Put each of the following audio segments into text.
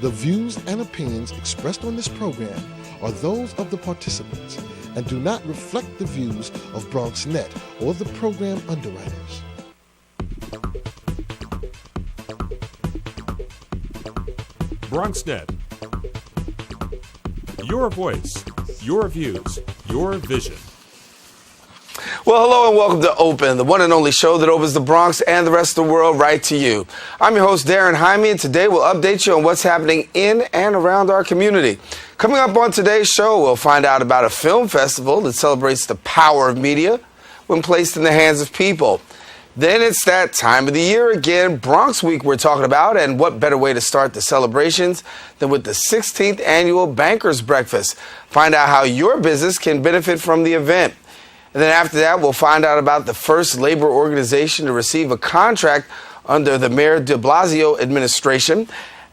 The views and opinions expressed on this program are those of the participants and do not reflect the views of BronxNet or the program underwriters. BronxNet. Your voice, your views, your vision. Well, hello and welcome to Open, the one and only show that opens the Bronx and the rest of the world right to you. I'm your host, Darren Jaime, and today we'll update you on what's happening in and around our community. Coming up on today's show, we'll find out about a film festival that celebrates the power of media when placed in the hands of people. Then it's that time of the year again, Bronx Week we're talking about, and what better way to start the celebrations than with the 16th Annual Bankers Breakfast. Find out how your business can benefit from the event. And then after that, we'll find out about the first labor organization to receive a contract under the Mayor de Blasio administration.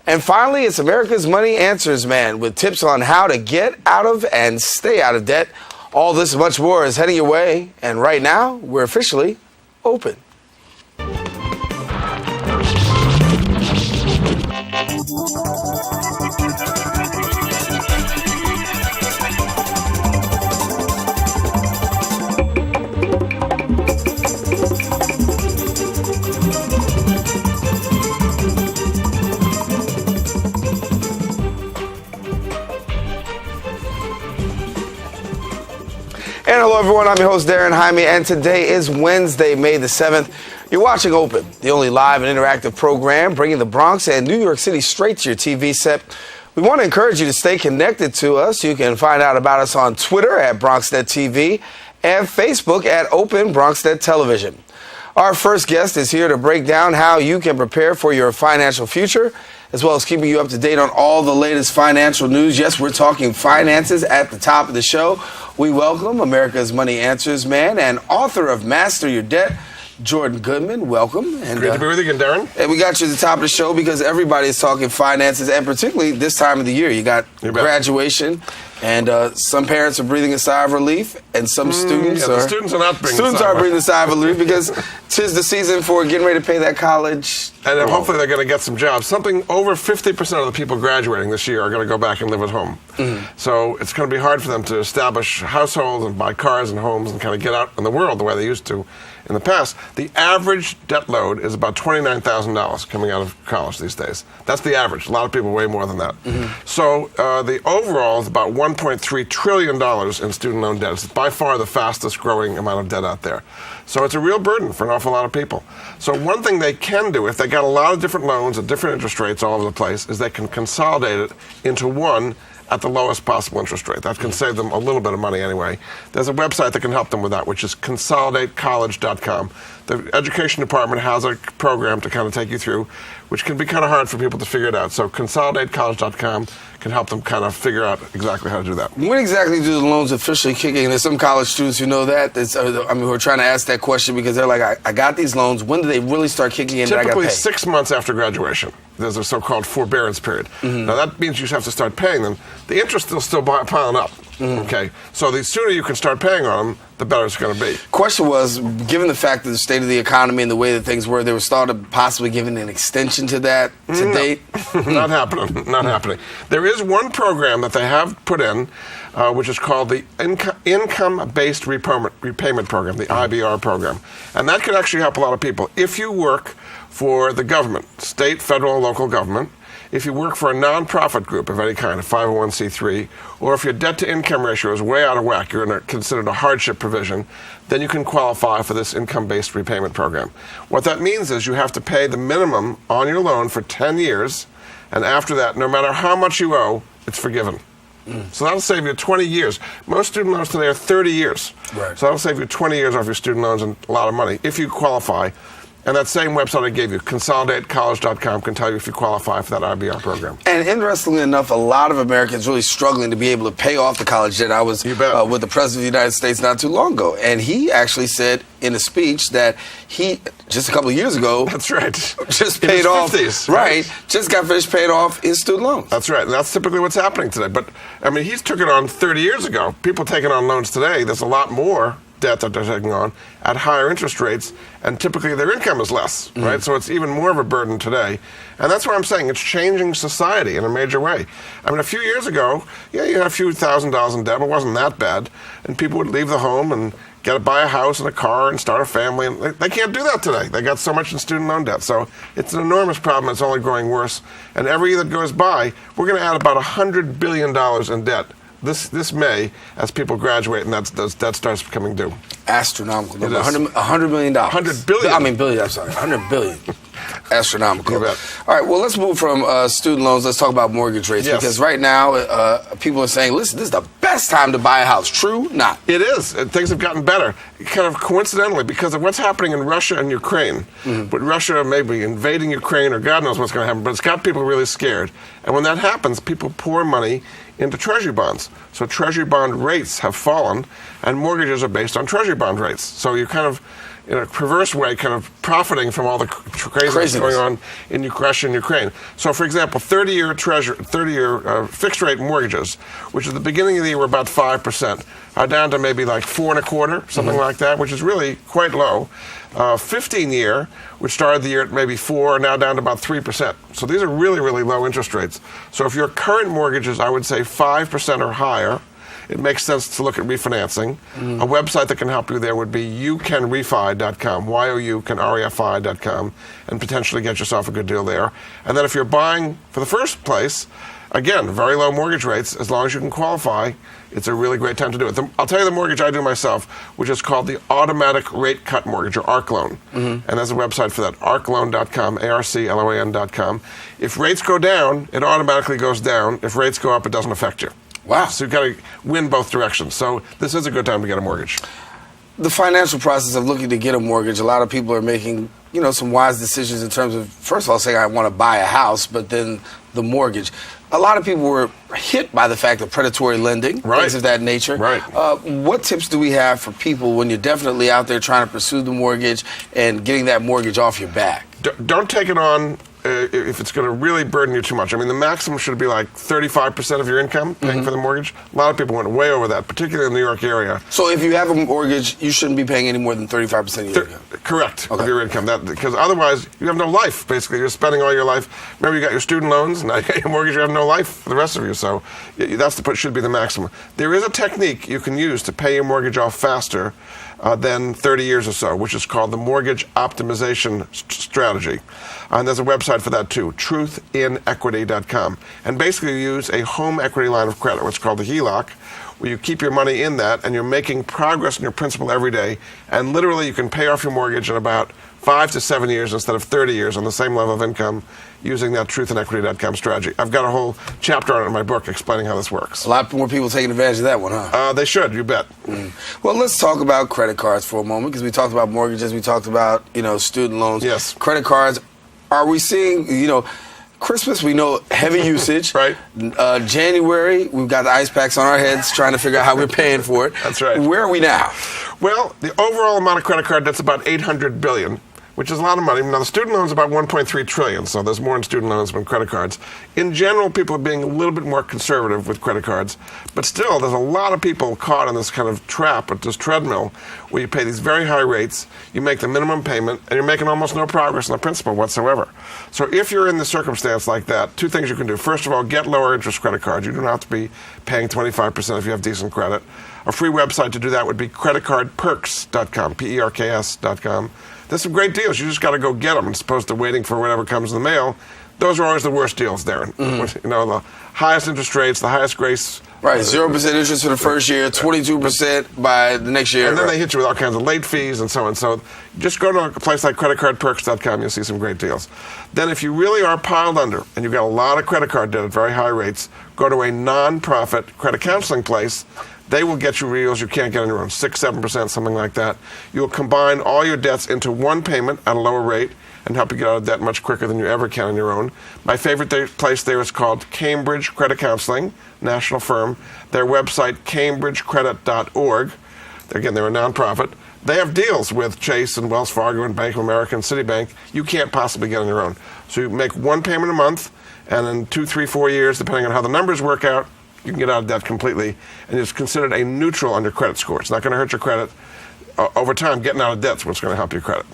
And finally, it's America's Money Answers Man with tips on how to get out of and stay out of debt. All this and much more is heading your way. And right now, we're officially open. And hello, everyone. I'm your host, Darren Jaime, and today is Wednesday, May the 7th. You're watching Open, the only live and interactive program bringing the Bronx and New York City straight to your TV set. We want to encourage you to stay connected to us. You can find out about us on Twitter at BronxNet TV and Facebook at Open BronxNet Television. Our first guest is here to break down how you can prepare for your financial future, as well as keeping you up to date on all the latest financial news. Yes, we're talking finances at the top of the show. We welcome America's Money Answers Man and author of Master Your Debt, Jordan Goodman. Welcome. And, great to be with you again, Darren. And we got you at the top of the show because everybody is talking finances, and particularly this time of the year. You got graduation, and some parents are breathing a sigh of relief, and some students the students are not breathing breathing a sigh of relief because 'tis the season for getting ready to pay that college. And then hopefully they're going to get some jobs. Something over 50% of the people graduating this year are going to go back and live at home. So it's going to be hard for them to establish households and buy cars and homes and kind of get out in the world the way they used to in the past. The average debt load is about $29,000 coming out of college these days. That's the average. A lot of people way more than that. So the overall is about $1.3 trillion in student loan debt. It's by far the fastest growing amount of debt out there. So it's a real burden for an awful lot of people. So one thing they can do, if they got a lot of different loans at different interest rates all over the place, is they can consolidate it into one at the lowest possible interest rate. That can save them a little bit of money anyway. There's a website that can help them with that, which is consolidatecollege.com. The education department has a program to kind of take you through, which can be kind of hard for people to figure it out. So consolidatecollege.com can help them kind of figure out exactly how to do that. When exactly do the loans officially kick in? There's some college students who know that. Who are trying to ask that question because they're like, I got these loans. When do they really start kicking in? Typically 6 months after graduation. There's a so-called forbearance period. Now that means you have to start paying them. The interest is still piling up. Okay, so the sooner you can start paying on them, the better it's going to be. Question was, given the fact that the state of the economy and the way that things were, there was thought of possibly giving an extension to that to date? Not happening. Not happening. There is one program that they have put in, which is called the Income-Based Repayment Program, the IBR program. And that could actually help a lot of people. If you work for the government, state, federal, local government, if you work for a nonprofit group of any kind, a 501c3, or if your debt-to-income ratio is way out of whack, you're considered a hardship provision, then you can qualify for this income-based repayment program. What that means is you have to pay the minimum on your loan for 10 years, and after that, no matter how much you owe, it's forgiven. So that'll save you 20 years. Most student loans today are 30 years. Right. So that'll save you 20 years off your student loans and a lot of money if you qualify. And that same website I gave you, consolidatecollege.com, can tell you if you qualify for that IBR program. And interestingly enough, a lot of Americans really struggling to be able to pay off the college debt. I was with the President of the United States not too long ago, and he actually said in a speech that he, just a couple of years ago, that's right, just paid off, 50s, right, just got finished paying off his student loans. That's right, and that's typically what's happening today. But, I mean, he took it on 30 years ago. People taking on loans today, there's a lot more debt that they're taking on at higher interest rates, and typically their income is less, right? So it's even more of a burden today. And that's why I'm saying it's changing society in a major way. I mean, a few years ago, yeah, you had a few $1,000s in debt, but it wasn't that bad. And people would leave the home and buy a house and a car and start a family. And they can't do that today. They got so much in student loan debt. So it's an enormous problem. It's only growing worse. And every year that goes by, we're going to add about $100 billion in debt this May as people graduate, and that starts becoming due. Astronomical. $100 million. $100 billion. I mean, billion, I'm sorry. $100 billion. Astronomical. You bet. All right, well, let's move from student loans. Let's talk about mortgage rates. Yes. Because right now, people are saying, listen, this is the best time to buy a house. True? Not. It is. Things have gotten better, kind of coincidentally, because of what's happening in Russia and Ukraine. But Russia may be invading Ukraine, or God knows what's going to happen, but it's got people really scared. And when that happens, people pour money into treasury bonds. So treasury bond rates have fallen, and mortgages are based on treasury bond rates. So you're kind of, in a perverse way, kind of profiting from all the craziness going on in Russia and Ukraine. So, for example, 30-year fixed rate mortgages, which at the beginning of the year were about 5%, are down to maybe like 4.25%, something like that, which is really quite low. 15-year, which started the year at maybe 4%, are now down to about 3%. So these are really, really low interest rates. So if your current mortgage is, I would say, 5% or higher, it makes sense to look at refinancing. A website that can help you there would be youcanrefi.com, youcanrefi.com, and potentially get yourself a good deal there. And then if you're buying for the first place, again, very low mortgage rates, as long as you can qualify, it's a really great time to do it. I'll tell you the mortgage I do myself, which is called the Automatic Rate Cut Mortgage, or ARC Loan. And there's a website for that, arcloan.com, ARCLOAN.com. If rates go down, it automatically goes down. If rates go up, it doesn't affect you. Wow. So you've got to win both directions. So this is a good time to get a mortgage. The financial process of looking to get a mortgage, a lot of people are making, some wise decisions in terms of, first of all, saying I want to buy a house, but then the mortgage. A lot of people were hit by the fact of predatory lending, things of that nature. Right. What tips do we have for people when you're definitely out there trying to pursue the mortgage and getting that mortgage off your back? Don't take it on if it's going to really burden you too much. I mean, the maximum should be like 35% of your income paying for the mortgage. A lot of people went way over that, particularly in the New York area. So if you have a mortgage, you shouldn't be paying any more than 35% of your income? Correct, of your income. Because otherwise, you have no life, basically. You're spending all your life. Remember, you got your student loans, now you got your mortgage, you have no life for the rest of you. So should be the maximum. There is a technique you can use to pay your mortgage off faster than 30 years or so, which is called the mortgage optimization strategy. And there's a website for that too, truthinequity.com. And basically you use a home equity line of credit, what's called the HELOC, where you keep your money in that and you're making progress in your principal every day. And literally you can pay off your mortgage in about 5 to 7 years instead of 30 years on the same level of income using that truthinequity.com strategy. I've got a whole chapter on it in my book explaining how this works. A lot more people taking advantage of that one, huh? They should, you bet. Well, let's talk about credit cards for a moment, because we talked about mortgages, we talked about, student loans. Yes. Credit cards. Are we seeing, Christmas, we know heavy usage. Right. January, we've got the ice packs on our heads trying to figure out how we're paying for it. That's right. Where are we now? Well, the overall amount of credit card debt's about $800 billion, which is a lot of money. Now, the student loan is about $1.3 trillion, so there's more in student loans than credit cards. In general, people are being a little bit more conservative with credit cards, but still, there's a lot of people caught in this kind of trap, at this treadmill, where you pay these very high rates, you make the minimum payment, and you're making almost no progress in the principal whatsoever. So if you're in the circumstance like that, two things you can do. First of all, get lower interest credit cards. You don't have to be paying 25% if you have decent credit. A free website to do that would be creditcardperks.com, Perks.com. There's some great deals. You just got to go get them as opposed to waiting for whatever comes in the mail. Those are always the worst deals, Darren. The highest interest rates, the highest grace. Right, 0% interest for the first year, 22% by the next year. And then they hit you with all kinds of late fees and so on. So just go to a place like creditcardperks.com. You'll see some great deals. Then if you really are piled under and you've got a lot of credit card debt at very high rates, go to a non-profit credit counseling place. They will get you deals you can't get on your own, 6-7%, something like that. You'll combine all your debts into one payment at a lower rate and help you get out of debt much quicker than you ever can on your own. My favorite place there is called Cambridge Credit Counseling, national firm. Their website, cambridgecredit.org. Again, they're a nonprofit. They have deals with Chase and Wells Fargo and Bank of America and Citibank you can't possibly get on your own. So you make one payment a month, and in 2, 3, 4 years, depending on how the numbers work out, you can get out of debt completely, and it's considered a neutral on your credit score. It's not going to hurt your credit. over time, getting out of debt is what's going to help your credit.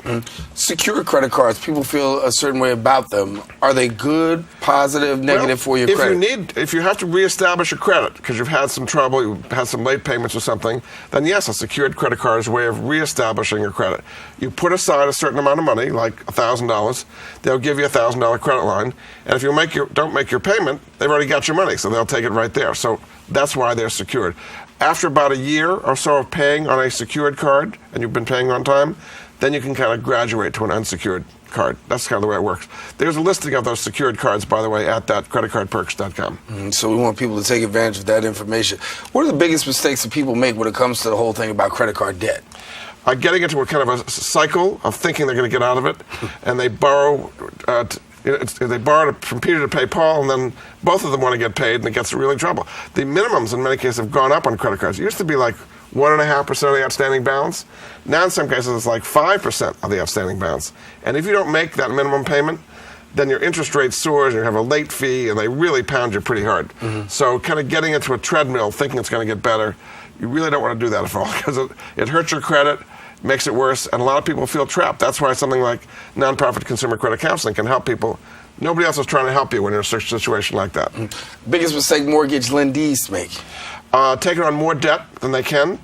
Secured credit cards, people feel a certain way about them. Are they good, positive, negative for your credit? If you have to reestablish your credit because you've had some trouble, you've had some late payments or something, then yes, a secured credit card is a way of reestablishing your credit. You put aside a certain amount of money, like $1,000, they'll give you a $1,000 credit line, and if you don't make your payment, they've already got your money, so they'll take it right there. So that's why they're secured. After about a year or so of paying on a secured card, and you've been paying on time, then you can kind of graduate to an unsecured card. That's kind of the way it works. There's a listing of those secured cards, by the way, at that creditcardperks.com. So we want people to take advantage of that information. What are the biggest mistakes that people make when it comes to the whole thing about credit card debt? Getting into a kind of a cycle of thinking they're going to get out of it, and they borrow. They borrow from Peter to pay Paul, and then both of them want to get paid, and it gets really trouble. The minimums in many cases have gone up on credit cards. It used to be like 1.5% of the outstanding balance. Now in some cases it's like 5% of the outstanding balance. And if you don't make that minimum payment, then your interest rate soars, you have a late fee, and they really pound you pretty hard. So kind of getting into a treadmill thinking it's going to get better, you really don't want to do that at all, because it hurts your credit, makes it worse, and a lot of people feel trapped. That's why something like nonprofit consumer credit counseling can help people. Nobody else is trying to help you when you're in a situation like that. Biggest mistake mortgage lendees make? Taking on more debt than they can.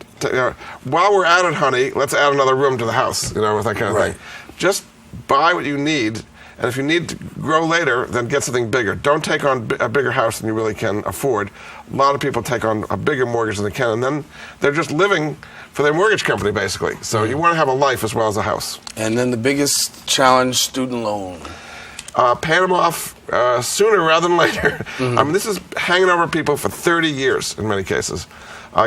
While we're at it, honey, let's add another room to the house, with that kind of thing. Just buy what you need, and if you need to grow later, then get something bigger. Don't take on a bigger house than you really can afford. A lot of people take on a bigger mortgage than they can, and then they're just living for their mortgage company, basically. So you want to have a life as well as a house. And then the biggest challenge, student loan. Paying them off sooner rather than later. I mean, this is hanging over people for 30 years in many cases.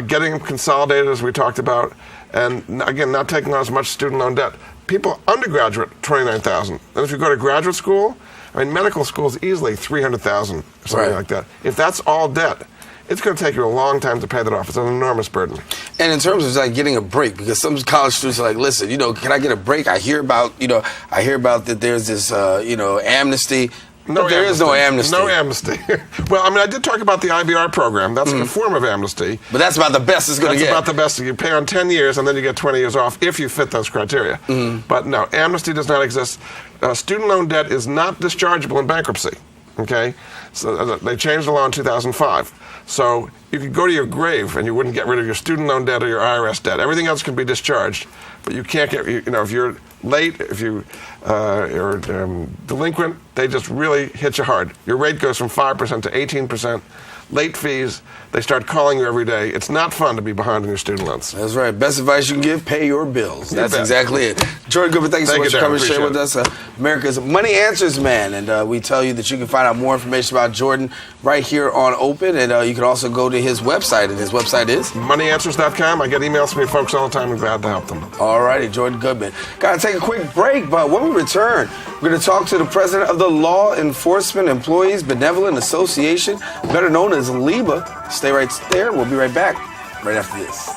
Getting them consolidated, as we talked about, and again, not taking on as much student loan debt. People, undergraduate, $29,000. And if you go to graduate school, I mean, medical school is easily $300,000, something like that. If that's all debt, it's going to take you a long time to pay that off. It's an enormous burden. And in terms of like getting a break, because some college students are like, listen, can I get a break? I hear about that there's this, amnesty. No, there is no amnesty. No amnesty. Well, I mean, I did talk about the IBR program. That's a form of amnesty. But that's about the best it's going to get. That's about the best. You pay on 10 years, and then you get 20 years off if you fit those criteria. But no, amnesty does not exist. Student loan debt is not dischargeable in bankruptcy. Okay? So they changed the law in 2005. So you could go to your grave and you wouldn't get rid of your student loan debt or your IRS debt. Everything else can be discharged, but you can't get, if you're late, if you're delinquent, they just really hit you hard. Your rate goes from 5% to 18%. Late fees, they start calling you every day. It's not fun to be behind on your student loans. That's right. Best advice you can give, pay your bills. That's exactly it. Jordan Goodman, thank you so much for coming and sharing with us. America's Money Answers Man. And we tell you that you can find out more information about Jordan right here on Open. And you can also go to his website. And his website is? MoneyAnswers.com. I get emails from you folks all the time. I'm glad to help them. All righty, Jordan Goodman. Got to take a quick break, but when we return, we're going to talk to the president of the Law Enforcement Employees Benevolent Association, better known as LEBA. Stay right there. We'll be right back right after this.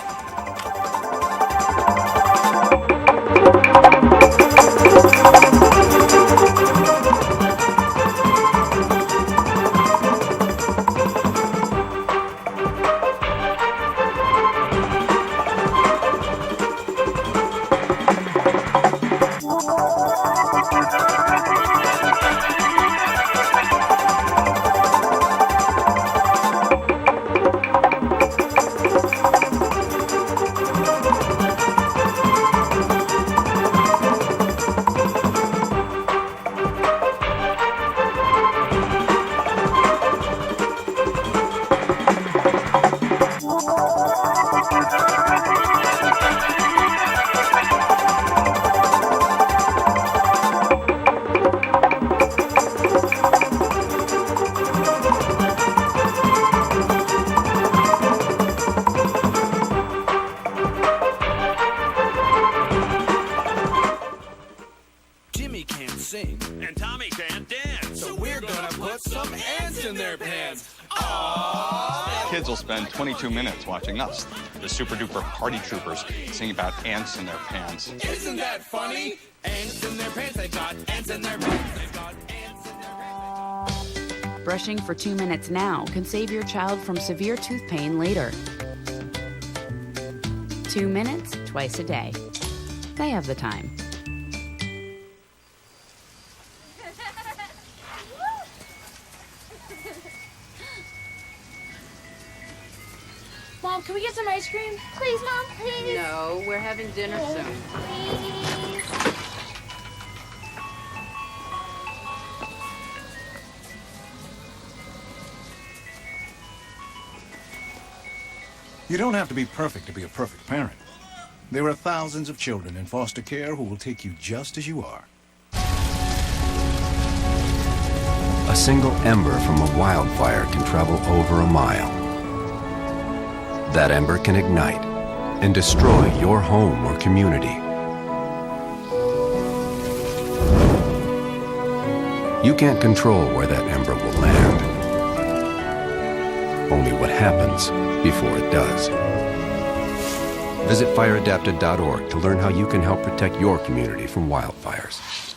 Kids will spend 22 minutes watching us, the super duper party troopers, singing about ants in their pants. Isn't that funny? Ants in their pants, they've got ants in their pants, they've got ants in their pants. Brushing for 2 minutes now can save your child from severe tooth pain later. 2 minutes twice a day. They have the time. Mom, can we get some ice cream? Please, Mom, please. No, we're having dinner soon. Please. You don't have to be perfect to be a perfect parent. There are thousands of children in foster care who will take you just as you are. A single ember from a wildfire can travel over a mile. That ember can ignite and destroy your home or community. You can't control where that ember will land. Only what happens before it does. Visit fireadapted.org to learn how you can help protect your community from wildfires.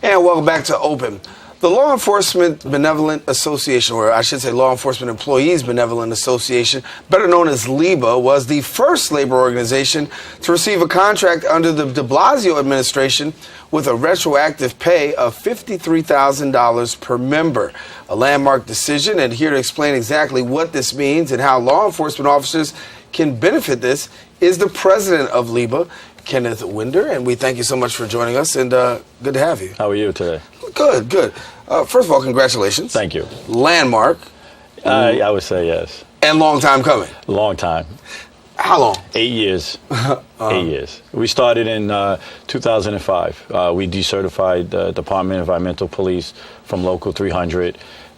And welcome back to Open. The Law Enforcement Benevolent Association, or I should say Law Enforcement Employees Benevolent Association, better known as LEBA, was the first labor organization to receive a contract under the de Blasio administration with a retroactive pay of $53,000 per member. A landmark decision, and here to explain exactly what this means and how law enforcement officers can benefit this is the president of LEBA, Kenneth Winder, and we thank you so much for joining us, and good to have you. How are you today? Good, good. First of all, congratulations. Thank you. Landmark. I would say yes. And long time coming. Long time. How long? 8 years. 8 years. We started in 2005. We decertified the Department of Environmental Police from Local 300,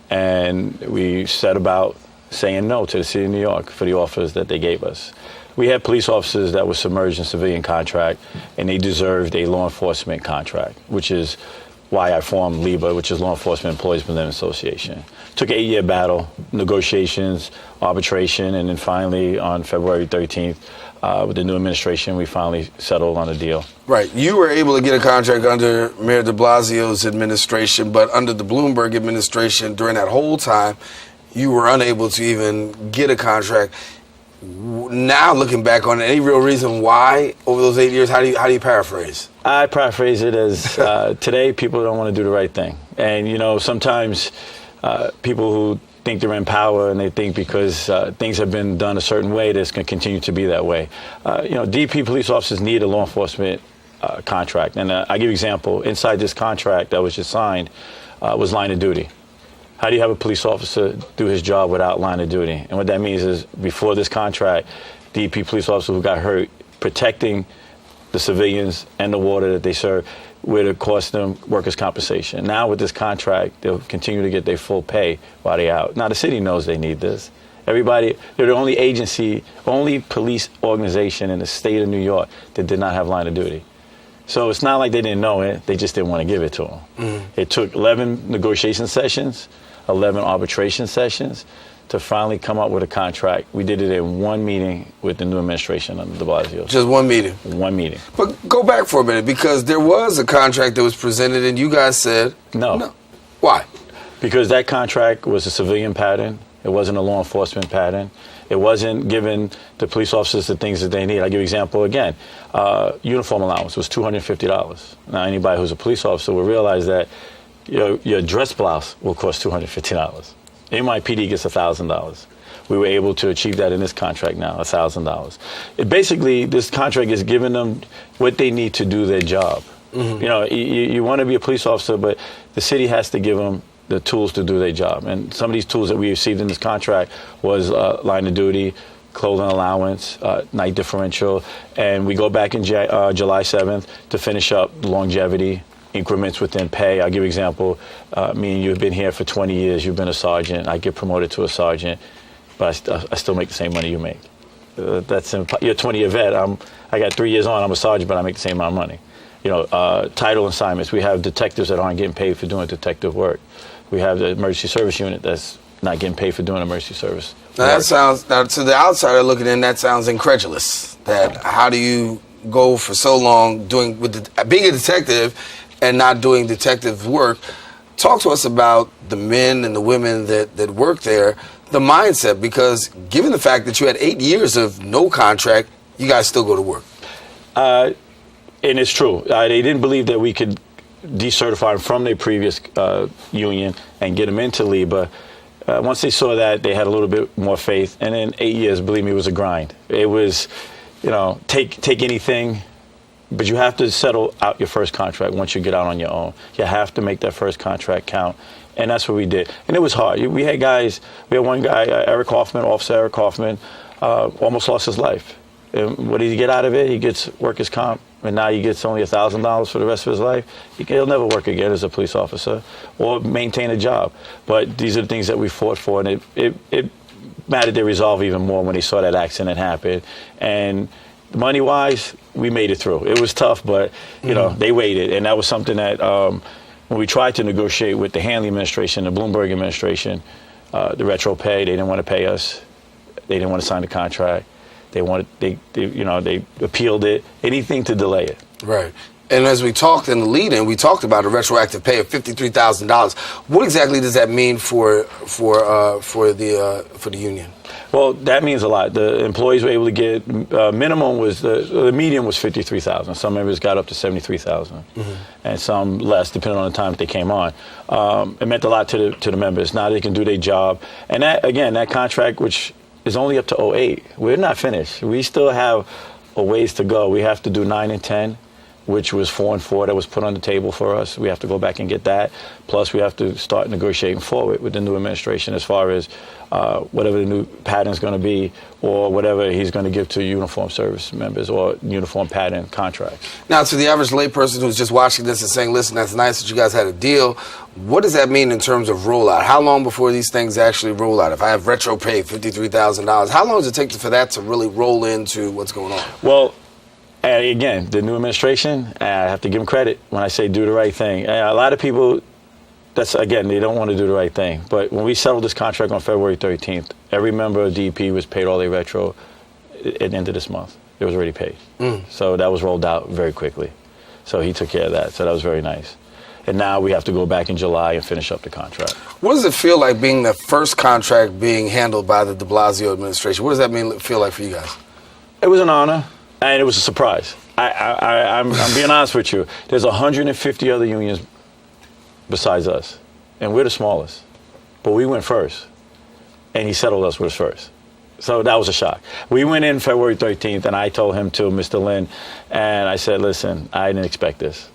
and we set about saying no to the city of New York for the offers that they gave us. We had police officers that were submerged in civilian contract, and they deserved a law enforcement contract, which is why I formed LEBA, which is Law Enforcement Employees Benevolent Association. Took an 8-year battle, negotiations, arbitration, and then finally on February 13th, with the new administration, we finally settled on a deal. Right. You were able to get a contract under Mayor de Blasio's administration, but under the Bloomberg administration during that whole time, you were unable to even get a contract. Now, looking back on it, any real reason why over those 8 years? How do you paraphrase? I paraphrase it as today people don't want to do the right thing, and you know sometimes people who think they're in power and they think because things have been done a certain way, that's going to continue to be that way. DP police officers need a law enforcement contract, and I give you an example. Inside this contract that was just signed was line of duty. How do you have a police officer do his job without line of duty? And what that means is before this contract, DP police officer who got hurt protecting the civilians and the water that they serve would have cost them workers' compensation. Now with this contract, they'll continue to get their full pay while they're out. Now the city knows they need this. Everybody, they're the only agency, only police organization in the state of New York that did not have line of duty. So it's not like they didn't know it, they just didn't want to give it to them. It took 11 negotiation sessions, 11 arbitration sessions to finally come up with a contract. We did it in one meeting with the new administration under de Blasio. Just one meeting? One meeting. But go back for a minute, because there was a contract that was presented and you guys said no. Why? Because that contract was a civilian pattern. It wasn't a law enforcement pattern. It wasn't giving the police officers the things that they need. I'll give you an example again. Uniform allowance was $250. Now, anybody who's a police officer will realize that your dress blouse will cost $250. NYPD gets $1,000. We were able to achieve that in this contract now, $1,000. Basically, this contract is giving them what they need to do their job. You want to be a police officer, but the city has to give them the tools to do their job. And some of these tools that we received in this contract was line of duty, clothing allowance, night differential, and we go back in July 7th to finish up longevity, increments within pay. I'll give you an example. Me and you have been here for 20 years. You've been a sergeant. I get promoted to a sergeant, but I still make the same money you make. You're a 20-year vet. I got 3 years on. I'm a sergeant, but I make the same amount of money. Title assignments. We have detectives that aren't getting paid for doing detective work. We have the emergency service unit that's not getting paid for doing emergency service. Now that sounds, to the outsider looking in, that sounds incredulous. That how do you go for so long being a detective and not doing detective work? Talk to us about the men and the women that work there, the mindset, because given the fact that you had 8 years of no contract, you guys still go to work. And it's true. They didn't believe that we could decertify them from their previous union and get them into LEBA. Once they saw that, they had a little bit more faith. And in 8 years, believe me, it was a grind. It was, take anything, but you have to settle out your first contract once you get out on your own. You have to make that first contract count. And that's what we did. And it was hard. We had one guy, Officer Eric Hoffman, almost lost his life. And what did he get out of it? He gets workers' comp, and now he gets only $1,000 for the rest of his life. He'll never work again as a police officer or maintain a job. But these are the things that we fought for, and it mattered their resolve even more when they saw that accident happen. And money-wise, we made it through. It was tough, but they waited, and that was something that when we tried to negotiate with the Hanley administration, the Bloomberg administration, the retro pay, they didn't want to pay us. They didn't want to sign the contract. They appealed it, anything to delay it. Right. And as we talked in the lead-in, we talked about a retroactive pay of $53,000. What exactly does that mean for the union? Well, that means a lot. The employees were able to get minimum was the median was $53,000. Some members got up to $73,000, and some less, depending on the time that they came on. It meant a lot to the members. Now they can do their job, and that contract, which is only up to 08. We're not finished. We still have a ways to go. We have to do 9 and 10, which was 4 and 4 that was put on the table for us. We have to go back and get that. Plus, we have to start negotiating forward with the new administration as far as whatever the new pattern is going to be, or whatever he's going to give to uniform service members or uniform pattern contracts. Now, to the average layperson who's just watching this and saying, listen, that's nice that you guys had a deal, what does that mean in terms of rollout? How long before these things actually roll out? If I have retro pay, $53,000, how long does it take for that to really roll into what's going on? Well, again, the new administration, I have to give them credit when I say do the right thing. A lot of people, they don't want to do the right thing. But when we settled this contract on February 13th, every member of DEP was paid all their retro at the end of this month. It was already paid. So that was rolled out very quickly. So he took care of that. So that was very nice. And now we have to go back in July and finish up the contract. What does it feel like being the first contract being handled by the de Blasio administration? What does that feel like for you guys? It was an honor, and it was a surprise. I'm being honest with you. There's 150 other unions besides us, and we're the smallest. But we went first, and he settled us with us first. So that was a shock. We went in February 13th, and I told him to Mr. Lynn, and I said, listen, I didn't expect this.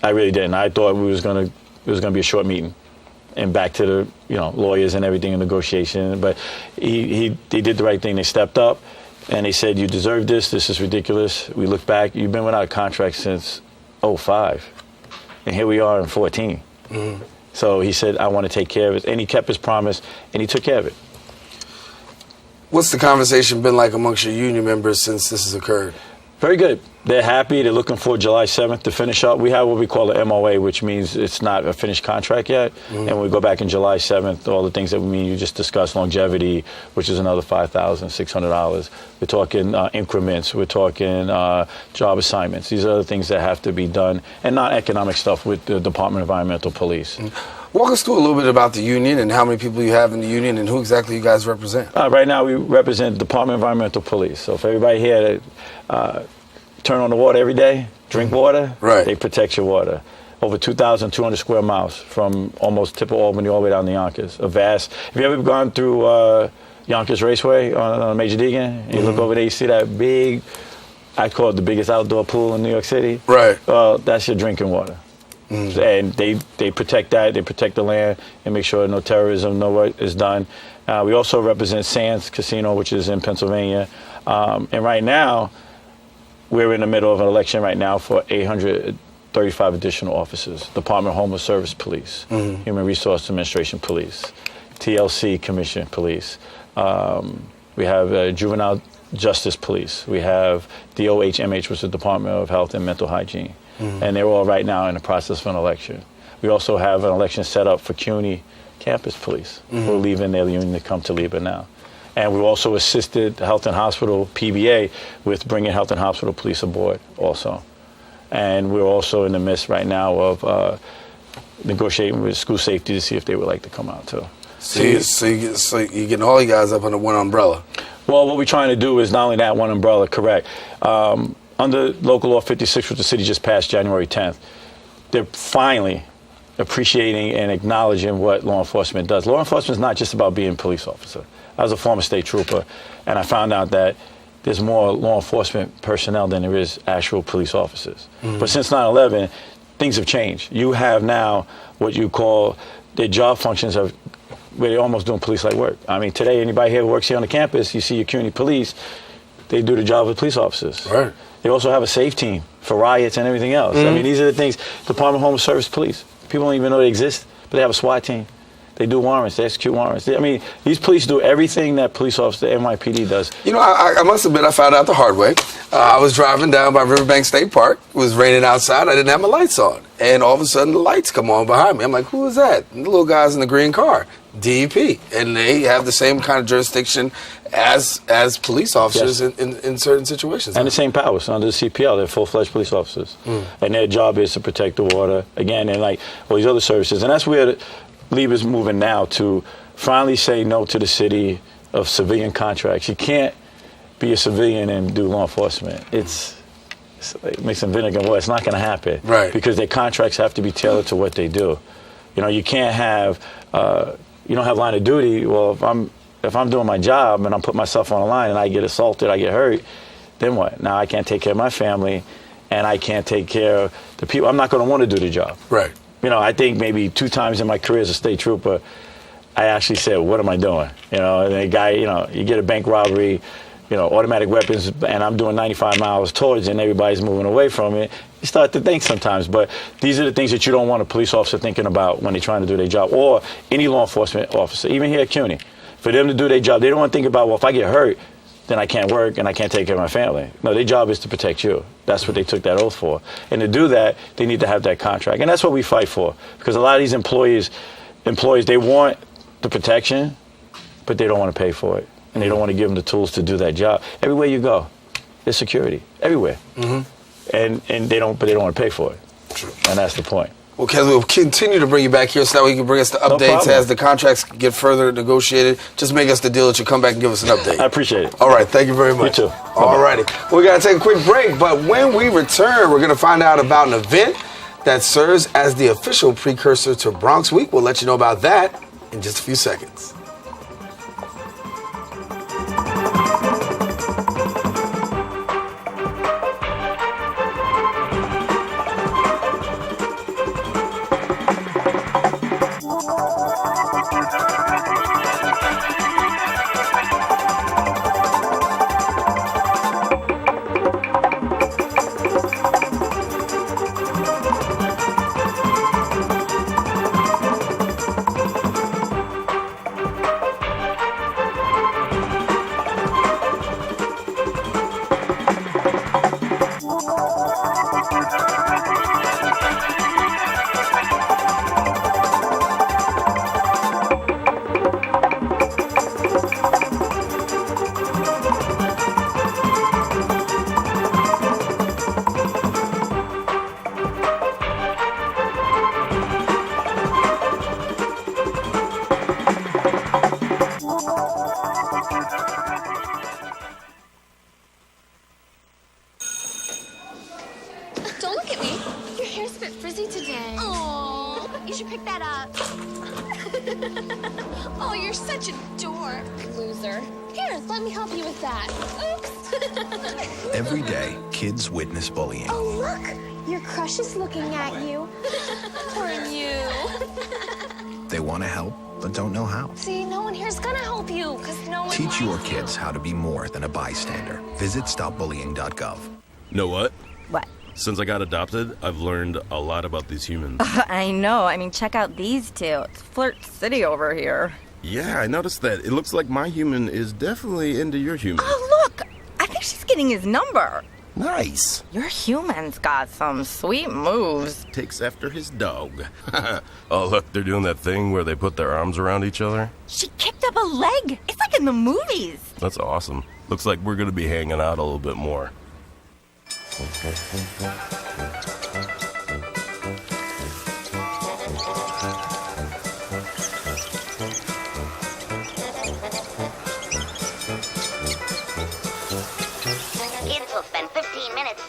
I really didn't. I thought it was gonna be a short meeting, and back to the lawyers and everything in negotiation. But he did the right thing. They stepped up, and they said, you deserve this. This is ridiculous. We look back. You've been without a contract since 05, and here we are in 14. So he said, I want to take care of it, and he kept his promise, and he took care of it. What's the conversation been like amongst your union members since this has occurred? Very good. They're happy. They're looking for July 7th to finish up. We have what we call a MOA, which means it's not a finished contract yet. And we go back in July 7th, all the things that you just discussed, longevity, which is another $5,600. We're talking increments. We're talking job assignments. These are the things that have to be done, and not economic stuff with the Department of Environmental Police. Walk us through a little bit about the union and how many people you have in the union and who exactly you guys represent. Right now, we represent the Department of Environmental Police. So for everybody here that turn on the water every day, drink water, they protect your water. Over 2,200 square miles from almost tip of Albany all the way down to Yonkers. A vast. Have you ever gone through Yonkers Raceway on Major Deegan? You look over there, you see that big, I call it the biggest outdoor pool in New York City. Right. Well, that's your drinking water. And they protect that. They protect the land and make sure no terrorism, no what is done. We also represent Sands Casino, which is in Pennsylvania. And right now, we're in the middle of an election right now for 835 additional officers. Department of Homeless Service Police, Human Resource Administration Police, TLC Commission Police. We have Juvenile Justice Police. We have DOHMH, which is the Department of Health and Mental Hygiene. And they're all right now in the process of an election. We also have an election set up for CUNY Campus Police, who are leaving their union to come to LEBA now. And we've also assisted Health and Hospital PBA with bringing Health and Hospital Police aboard also. And we're also in the midst right now of negotiating with school safety to see if they would like to come out too. So you're getting all you guys up under one umbrella. Well, what we're trying to do is not only that one umbrella, correct. Under Local Law 56, which the city just passed January 10th, they're finally appreciating and acknowledging what law enforcement does. Law enforcement is not just about being a police officer. I was a former state trooper, and I found out that there's more law enforcement personnel than there is actual police officers. But since 9/11, things have changed. You have now what you call their job functions of where they're almost doing police-like work. I mean, today, anybody here who works here on the campus, you see your CUNY police, they do the job of police officers. Right. They also have a safe team for riots and everything else. I mean, these are the things, Department of Homeland Service Police. People don't even know they exist, but they have a SWAT team. They do warrants, they execute warrants. I mean, these police do everything that police officer, NYPD does. You know, I must admit I found out the hard way. I was driving down by Riverbank State Park. It was raining outside. I didn't have my lights on. And all of a sudden, the lights come on behind me. I'm like, who is that? And the little guy's in the green car. DEP. And they have the same kind of jurisdiction as police officers in certain situations. And the same powers under the CPL. They're full-fledged police officers. And their job is to protect the water, again, and like all these other services. And that's where Lieber's moving now, to finally say no to the city of civilian contracts. You can't be a civilian and do law enforcement. It's like mixing vinegar and water. It's not going to happen. Right. Because their contracts have to be tailored to what they do. You know, you can't have, you don't have line of duty. Well, if I'm doing my job and I'm putting myself on the line and I get assaulted, I get hurt, then what? Now I can't take care of my family and I can't take care of the people. I'm not going to want to do the job. Right. You know, I think maybe 2 times in my career as a state trooper, I actually said, what am I doing? You know, and the guy, you know, you get a bank robbery, you know, automatic weapons, and I'm doing 95 miles towards it and everybody's moving away from it. You start to think sometimes, but these are the things that you don't want a police officer thinking about when they're trying to do their job, or any law enforcement officer, even here at CUNY. For them to do their job, they don't want to think about, well, if I get hurt, then I can't work and I can't take care of my family. No, their job is to protect you. That's what they took that oath for. And to do that, they need to have that contract. And that's what we fight for. Because a lot of these employees, they want the protection, but they don't want to pay for it. And they don't want to give them the tools to do that job. Everywhere you go, there's security. Everywhere. And they don't want to pay for it. True. And that's the point. Well, Kelly, we'll continue to bring you back here so that we can bring us the updates as the contracts get further negotiated. Just make us the deal that you come back and give us an update. I appreciate it. All right. Thank you very much. You too. All righty. We got to take a quick break, but when we return, we're going to find out about an event that serves as the official precursor to Bronx Week. We'll let you know about that in just a few seconds. Don't look at me. Your hair's a bit frizzy today. Oh, you should pick that up. Oh, you're such a dork. Loser. Here, let me help you with that. Oops. Every day, kids witness bullying. Oh, look. Your crush is looking at you. Poor you. They want to help, but don't know how. See, no one here's gonna help you, because no one Teach likes your you. kids how to be more than a bystander. Visit stopbullying.gov. Know what? What? Since I got adopted, I've learned a lot about these humans. I know. I mean, check out these two. It's Flirt City over here. Yeah, I noticed that. It looks like my human is definitely into your human. Oh, look! I think she's getting his number. Nice. Your human's got some sweet moves. Takes after his dog. Oh, look, they're doing that thing where they put their arms around each other. She kicked up a leg. It's like in the movies. That's awesome. Looks like we're going to be hanging out a little bit more.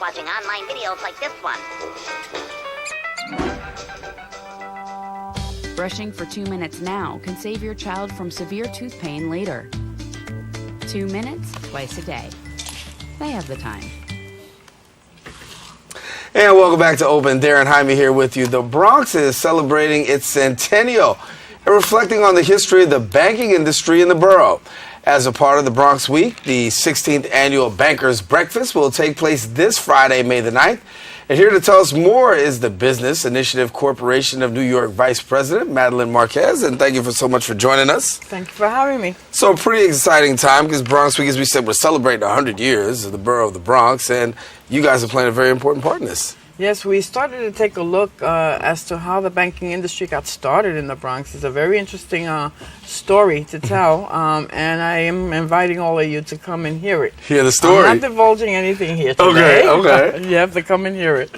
watching online videos like this one. Brushing for 2 minutes now can save your child from severe tooth pain later. 2 minutes twice a day. They have the time. And welcome back to Open. Darren Jaime here with you. The Bronx is celebrating its centennial and reflecting on the history of the banking industry in the borough. As a part of the Bronx Week, the 16th annual Bankers Breakfast will take place this Friday, May the 9th. And here to tell us more is the Business Initiative Corporation of New York Vice President, Madeline Marquez. And thank you so much for joining us. Thank you for having me. So a pretty exciting time because Bronx Week, as we said, we're celebrating 100 years of the borough of the Bronx. And you guys are playing a very important part in this. Yes, we started to take a look as to how the banking industry got started in the Bronx. It's a very interesting story to tell, and I am inviting all of you to come and hear it. Hear the story. I'm not divulging anything here today. Okay. You have to come and hear it.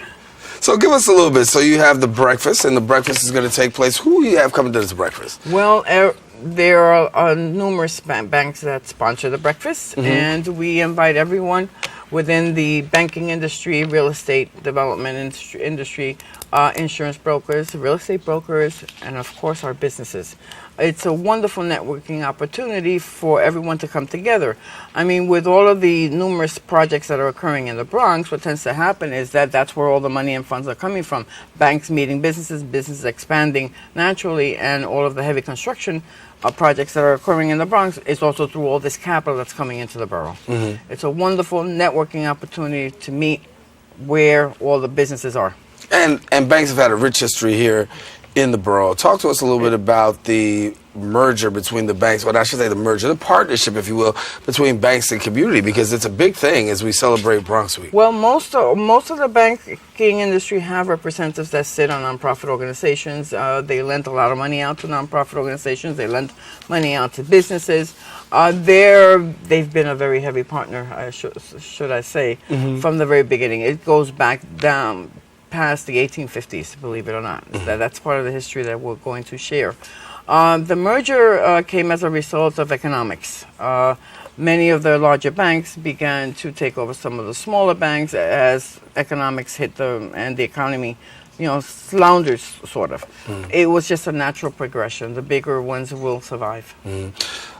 So give us a little bit. So you have the breakfast, and the breakfast is going to take place. Who do you have coming to this breakfast? Well, there are numerous banks that sponsor the breakfast, and we invite everyone within the banking industry, real estate development industry, insurance brokers, real estate brokers, and of course our businesses. It's a wonderful networking opportunity for everyone to come together. I mean, with all of the numerous projects that are occurring in the Bronx, what tends to happen is that that's where all the money and funds are coming from. Banks meeting businesses, businesses expanding naturally, and all of the heavy construction projects that are occurring in the Bronx is also through all this capital that's coming into the borough. It's a wonderful networking opportunity to meet where all the businesses are. And banks have had a rich history here in the borough. Talk to us a little bit about the merger between the banks, well, I should say the merger, the partnership, if you will, between banks and community, because it's a big thing as we celebrate Bronx Week. Well, most of the banking industry have representatives that sit on nonprofit organizations. They lend a lot of money out to nonprofit organizations. They lend money out to businesses. They've been a very heavy partner, should I say, from the very beginning. It goes back down past the 1850s, believe it or not. That's part of the history that we're going to share. The merger came as a result of economics. Many of the larger banks began to take over some of the smaller banks as economics hit them and the economy, flounders, sort of. It was just a natural progression. The bigger ones will survive.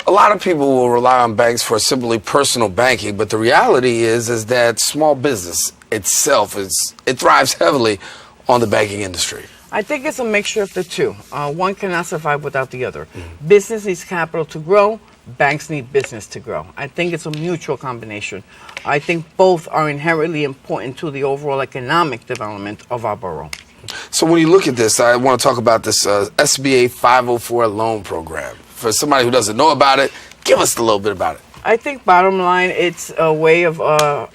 A lot of people will rely on banks for simply personal banking, but the reality is that small business itself it thrives heavily on the banking industry. I think it's a mixture of the two. One cannot survive without the other. Business needs capital to grow. Banks need business to grow. I think it's a mutual combination. I think both are inherently important to the overall economic development of our borough. So when you look at this, I want to talk about this SBA 504 loan program. For somebody who doesn't know about it, give us a little bit about it. I think bottom line, it's a way of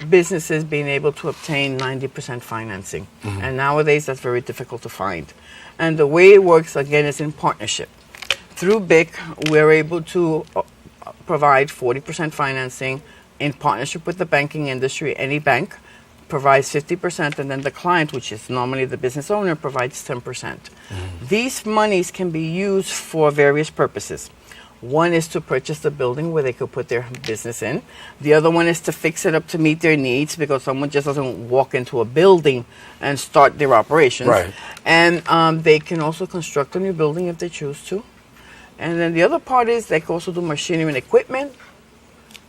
businesses being able to obtain 90% financing. And nowadays, that's very difficult to find. And the way it works, again, is in partnership. Through BIC, we're able to provide 40% financing in partnership with the banking industry. Any bank provides 50%, and then the client, which is normally the business owner, provides 10%. These monies can be used for various purposes. One is to purchase the building where they could put their business in. The other one is to fix it up to meet their needs, because someone just doesn't walk into a building and start their operations. Right. And they can also construct a new building if they choose to. And then the other part is they can also do machinery and equipment.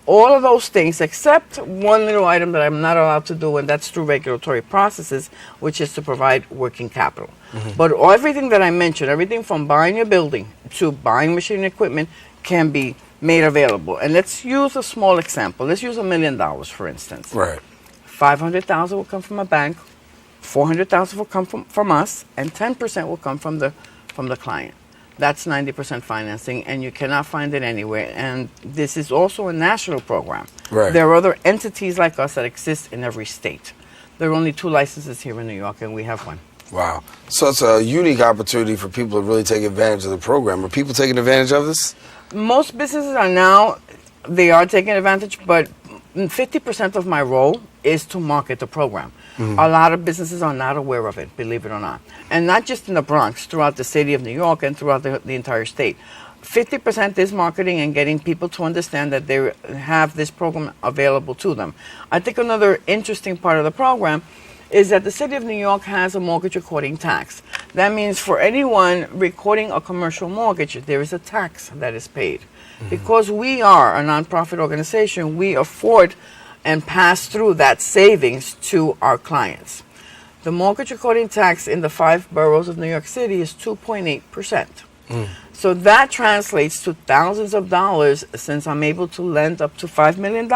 All of those things, except one little item that I'm not allowed to do, and that's through regulatory processes, which is to provide working capital. But everything that I mentioned, everything from buying a building to buying machine and equipment, can be made available. And let's use a small example. Let's use $1 million, for instance. Right. $500,000 will come from a bank, $400,000 will come from us, and 10% will come from the client. That's 90% financing, and you cannot find it anywhere. And this is also a national program. Right. There are other entities like us that exist in every state. There are only 2 licenses here in New York, and we have 1. Wow. So it's a unique opportunity for people to really take advantage of the program. Are people taking advantage of this? Most businesses are now, they are taking advantage, but 50% of my role is to market the program. A lot of businesses are not aware of it, believe it or not. And not just in the Bronx, throughout the city of New York and throughout the entire state. 50% is marketing and getting people to understand that they have this program available to them. I think another interesting part of the program is that the city of New York has a mortgage recording tax. That means for anyone recording a commercial mortgage, there is a tax that is paid. Because we are a nonprofit organization, we afford and pass through that savings to our clients. The mortgage recording tax in the 5 boroughs of New York City is 2.8%. So that translates to thousands of dollars, since I'm able to lend up to $5 million.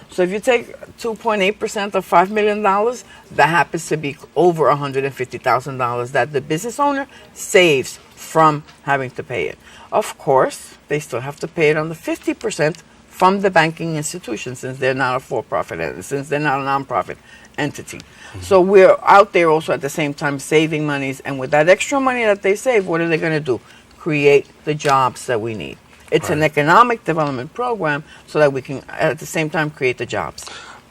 So if you take 2.8% of $5 million, that happens to be over $150,000 that the business owner saves from having to pay it. Of course, they still have to pay it on the 50% from the banking institution, since they're not a for-profit, since they're not a nonprofit entity. So we're out there also at the same time saving monies, and with that extra money that they save, what are they going to do? Create the jobs that we need. It's an economic development program so that we can at the same time create the jobs.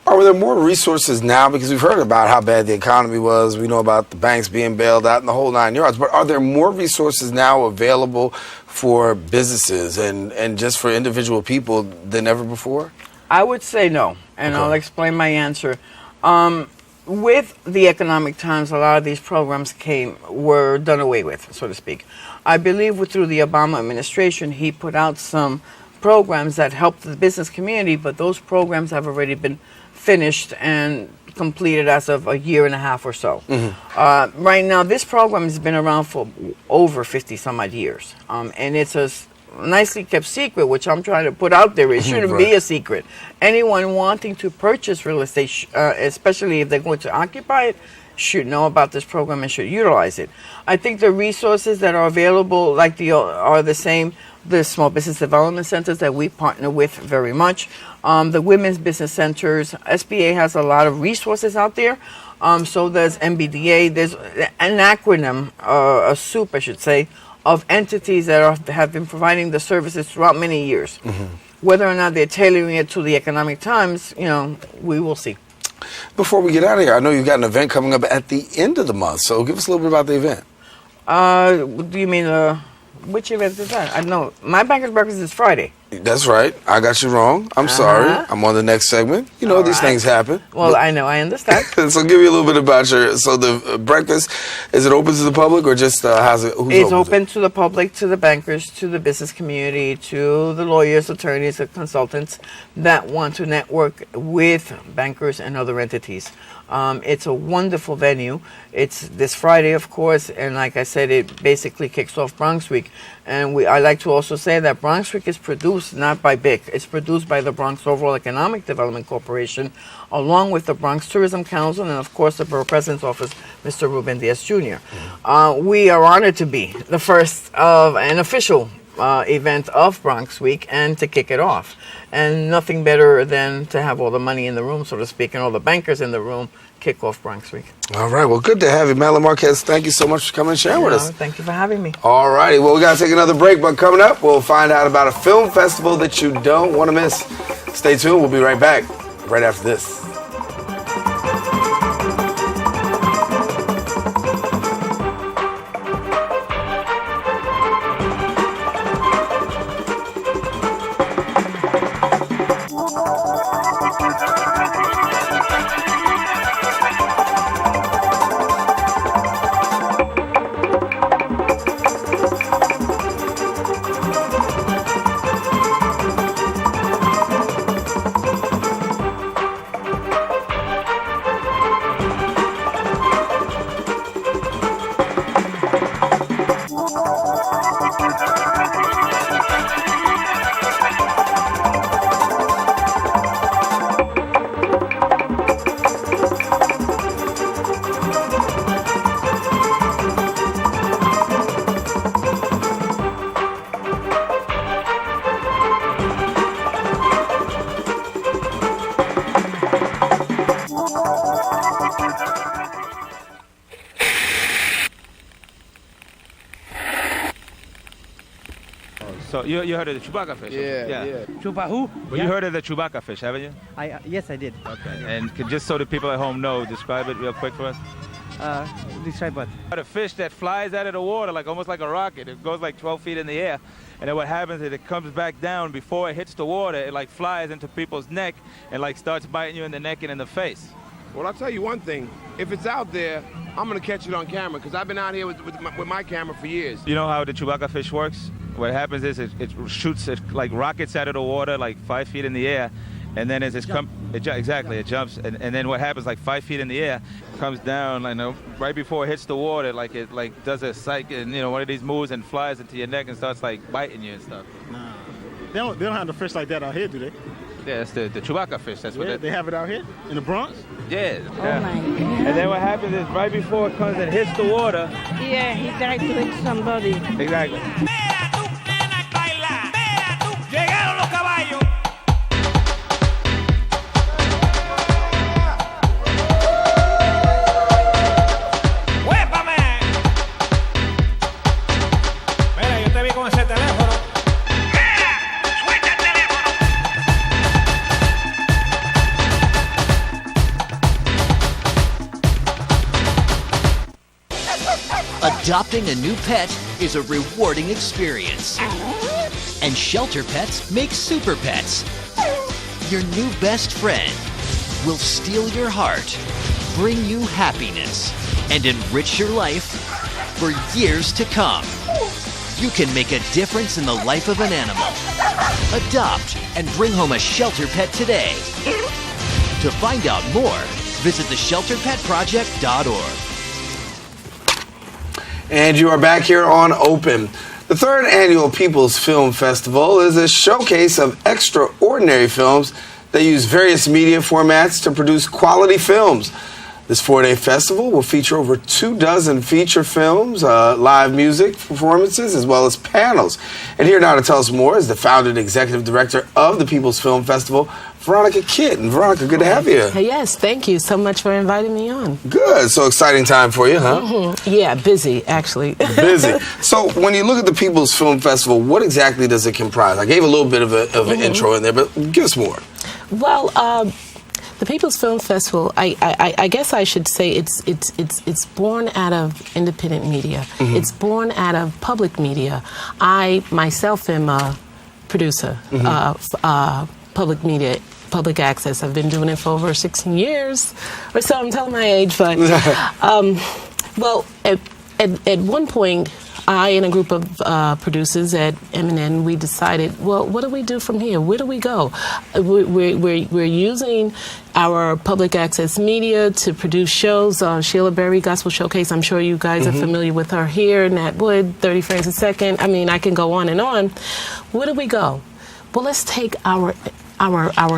Are there more resources now? Because we've heard about how bad the economy was. We know about the banks being bailed out and the whole 9 yards. But are there more resources now available for businesses and just for individual people than ever before? I would say no, and I'll explain my answer. With the economic times, a lot of these programs were done away with, so to speak. I believe through the Obama administration, he put out some programs that helped the business community, but those programs have already been finished and completed as of a year and a half or so. Right now, this program has been around for over 50 some odd years, and it's a nicely kept secret, which I'm trying to put out there. It shouldn't be a secret. Anyone wanting to purchase real estate, especially if they're going to occupy it, should know about this program and should utilize it. I think the resources that are available are the same. The small business development centers that we partner with very much. The women's business centers. SBA has a lot of resources out there. So does MBDA. There's an acronym, a soup, I should say, of entities that have been providing the services throughout many years. Whether or not they're tailoring it to the economic times, we will see. Before we get out of here, I know you've got an event coming up at the end of the month, so give us a little bit about the event. Do you mean which event is that? I know my banker's breakfast is Friday. That's right. I got you wrong. I'm sorry. I'm on the next segment. You know, these things happen. Well, I know. I understand. So give me a little bit about so the breakfast, is it open to the public or just It's open to the public, to the bankers, to the business community, to the lawyers, attorneys, and consultants that want to network with bankers and other entities. It's a wonderful venue. It's this Friday, of course, and like I said, it basically kicks off Bronx Week. And I like to also say that Bronx Week is produced not by BIC. It's produced by the Bronx Overall Economic Development Corporation, along with the Bronx Tourism Council, and of course the Borough President's Office, Mr. Ruben Diaz Jr. We are honored to be the first of an official event of Bronx Week and to kick it off. And nothing better than to have all the money in the room, so to speak, and all the bankers in the room kick off Bronx Week. All right. Well, good to have you, Madeline Marquez. Thank you so much for coming and sharing with us. Thank you for having me. All righty. Well, we got to take another break, but coming up, we'll find out about a film festival that you don't want to miss. Stay tuned. We'll be right back right after this. So you heard of the Chewbacca fish? Yeah. Chewbacca who? Well, you heard of the Chewbacca fish, haven't you? Yes, I did. Okay. And just so the people at home know, describe it real quick for us. Describe what? A fish that flies out of the water, almost like a rocket. It goes like 12 feet in the air, And then what happens is it comes back down before it hits the water. It like flies into people's neck and like starts biting you in the neck and in the face. Well, I'll tell you one thing. If it's out there, I'm going to catch it on camera because I've been out here with my camera for years. You know how the Chewbacca fish works? What happens is it shoots, it like rockets out of the water like 5 feet in the air. And then as it jumps. And then what happens like 5 feet in the air, comes down, right before it hits the water, it does a psych, and one of these moves and flies into your neck and starts like biting you and stuff. Nah. They don't have the fish like that out here, do they? Yeah, it's the Chewbacca fish. That's what they have it out here in the Bronx. Yeah. Oh my God. And then what happens is right before it comes and hits the water. Yeah, he tried to hit somebody. Exactly. Llegaron los caballos. ¡Huépame! Mira, yo te vi con ese teléfono. Adopting a new pet is a rewarding experience. And Shelter Pets make super pets. Your new best friend will steal your heart, bring you happiness, and enrich your life for years to come. You can make a difference in the life of an animal. Adopt and bring home a Shelter Pet today. To find out more, visit theshelterpetproject.org. And you are back here on Open. The third annual People's Film Festival is a showcase of extraordinary films that use various media formats to produce quality films. This 4-day festival will feature over 24 feature films, live music performances, as well as panels. And here now to tell us more is the founder and executive director of the People's Film Festival, Veronica Kidd. And Veronica, good to have you. Yes, thank you so much for inviting me on. Good. So exciting time for you, huh? Mm-hmm. Yeah, busy, actually. Busy. So when you look at the People's Film Festival, what exactly does it comprise? I gave a little bit of an intro in there, but give us more. Well, the People's Film Festival, I guess I should say it's born out of independent media. Mm-hmm. It's born out of public media. I myself am a producer, public media, public access. I've been doing it for over 16 years or so. I'm telling my age, but well, at one point, I and a group of producers at M&N, we decided, well, what do we do from here? Where do we go? We're using our public access media to produce shows. Sheila Berry Gospel Showcase, I'm sure you guys are familiar with her here. Nat Wood, 30 Frames a Second. I mean, I can go on and on. Where do we go? Well, let's take our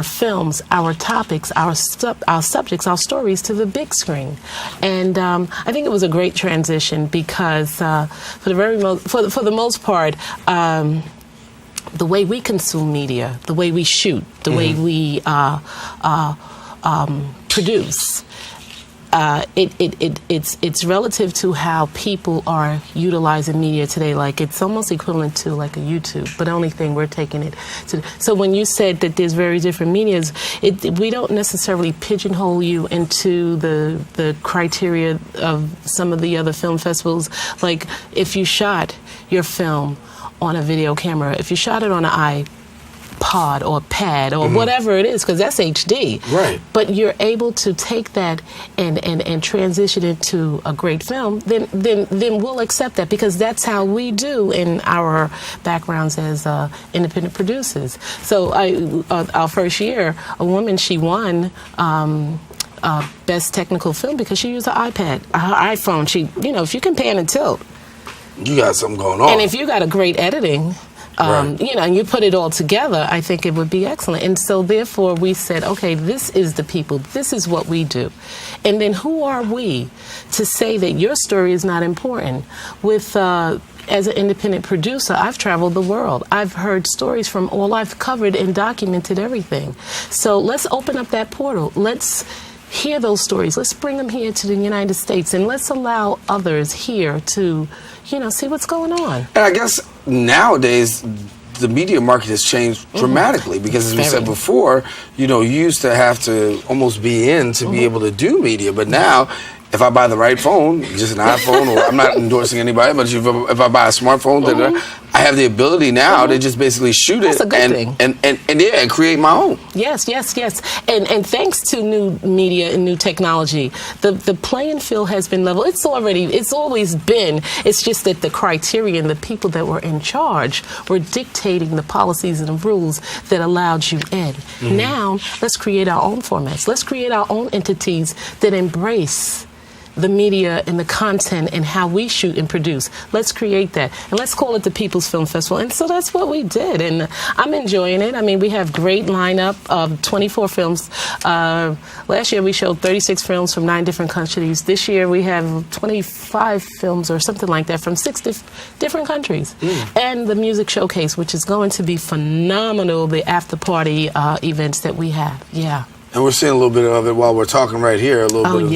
films, our topics, our subjects, our stories to the big screen, and I think it was a great transition because for the most part, the way we consume media, the way we shoot, the way we produce. It's relative to how people are utilizing media today. Like it's almost equivalent to like a YouTube, but the only thing we're taking it to. So when you said that there's very different medias, we don't necessarily pigeonhole you into the criteria of some of the other film festivals. Like if you shot your film on a video camera, if you shot it on an iPod or pad or whatever it is, because that's HD. Right. But you're able to take that and transition it to a great film, then we'll accept that because that's how we do in our backgrounds as independent producers. So our first year, a woman, she won Best Technical Film because she used her iPad, her iPhone. She, if you can pan and tilt. You got something going on. And if you got a great editing, and you put it all together, I think it would be excellent. And so therefore we said, okay, this is the people, this is what we do. And then who are we to say that your story is not important? With as an independent producer, I've traveled the world. I've heard stories from all, I've covered and documented everything. So let's open up that portal. Let's hear those stories. Let's bring them here to the United States and let's allow others here to, see what's going on. And I guess nowadays the media market has changed dramatically because, as we said before, you used to have to almost be in to be able to do media, but now if I buy the right phone, just an iPhone, or I'm not endorsing anybody, but if I buy a smartphone, I have the ability now to just basically shoot That's it a good thing. And create my own. Yes. And thanks to new media and new technology, the playing field has been leveled. It's always been. It's just that the criterion, the people that were in charge were dictating the policies and the rules that allowed you in. Now, let's create our own formats. Let's create our own entities that embrace the media and the content and how we shoot and produce. Let's create that. And let's call it the People's Film Festival. And so that's what we did. And I'm enjoying it. I mean, we have great lineup of 24 films. Last year we showed 36 films from 9 different countries. This year we have 25 films or something like that from 6 different countries. And the music showcase, which is going to be phenomenal, the after party events that we have. Yeah. And we're seeing a little bit of it while we're talking right here. A little bit of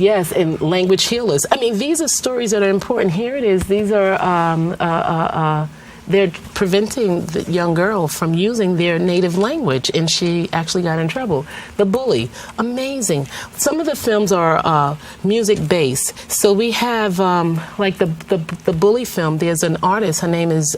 yes, and language healers. I mean, these are stories that are important. Here it is. These are they're preventing the young girl from using their native language, and she actually got in trouble. The Bully, amazing. Some of the films are music-based. So we have, like the Bully film, there's an artist, her name is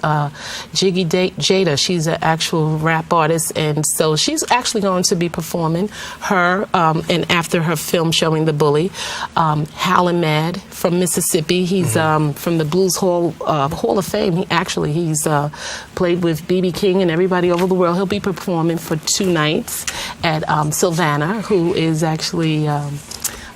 Jiggy Jada. She's an actual rap artist, and so she's actually going to be performing her, and after her film showing The Bully, Howlin' Mad from Mississippi. He's from the Blues Hall of Fame. He's played with B.B. King and everybody over the world. He'll be performing for 2 nights at Sylvana, who is actually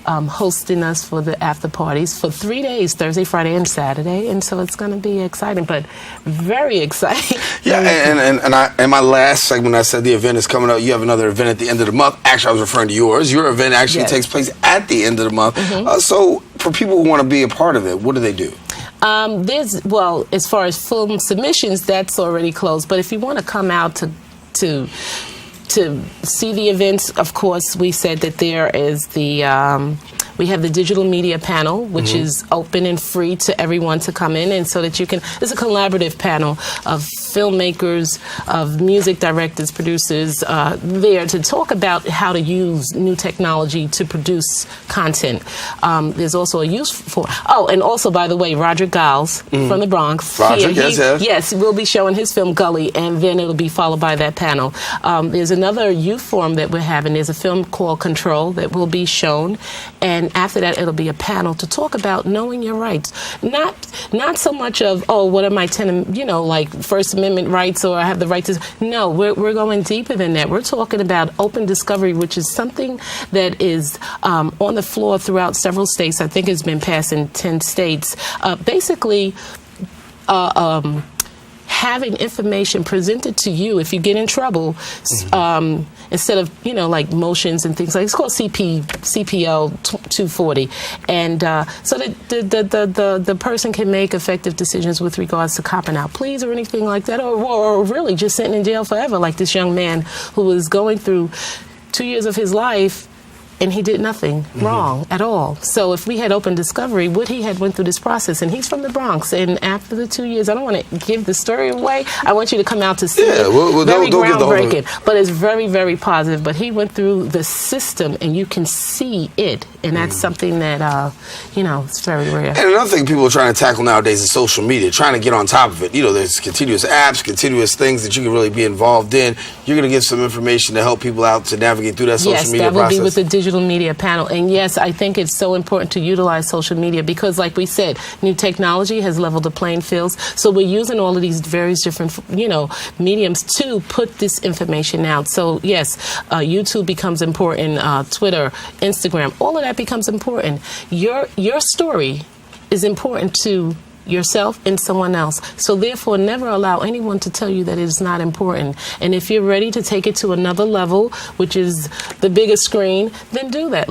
hosting us for the after parties for 3 days, Thursday, Friday, and Saturday. And so it's going to be exciting, but very exciting. Yeah, and in my last segment, I said the event is coming up. You have another event at the end of the month. Actually, I was referring to yours. Your event actually takes place at the end of the month. So for people who want to be a part of it, what do they do? As far as film submissions, that's already closed. But if you want to come out to see the events, of course, we said that there is we have the digital media panel, which is open and free to everyone to come in, and so that you can. It's a collaborative panel of filmmakers, of music directors, producers there to talk about how to use new technology to produce content. There's also a use for. Oh, and also, by the way, Roderick Giles from the Bronx. Roderick, yes, we'll be showing his film Gully, and then it'll be followed by that panel. There's another youth forum that we're having. There's a film called Control that will be shown, and after that it'll be a panel to talk about knowing your rights. Not so much of, oh, what are my 10, like First Amendment rights, or I have the right to. No, we're going deeper than that. We're talking about open discovery, which is something that is on the floor throughout several states. I think it's been passed in 10 states. Basically, having information presented to you if you get in trouble, instead of like motions and things like it's called CPL 240, and so that the person can make effective decisions with regards to copping out pleas or anything like that, or really just sitting in jail forever, like this young man who was going through 2 years of his life. And he did nothing wrong at all. So if we had open discovery, Woody had went through this process, and he's from the Bronx. And after the 2 years, I don't want to give the story away. I want you to come out to see it. Very groundbreaking, but it's very, very positive. But he went through the system, and you can see it, and that's something that it's very rare. And another thing people are trying to tackle nowadays is social media, trying to get on top of it. There's continuous apps, continuous things that you can really be involved in. You're going to give some information to help people out to navigate through that social media process. Yes, that will be with the digital media panel. And yes, I think it's so important to utilize social media because, like we said, new technology has leveled the playing fields. So we're using all of these various different, mediums to put this information out. So yes, YouTube becomes important, Twitter, Instagram, all of that becomes important. Your story is important to yourself and someone else. So therefore, never allow anyone to tell you that it's not important. And if you're ready to take it to another level, which is the biggest screen, then do that.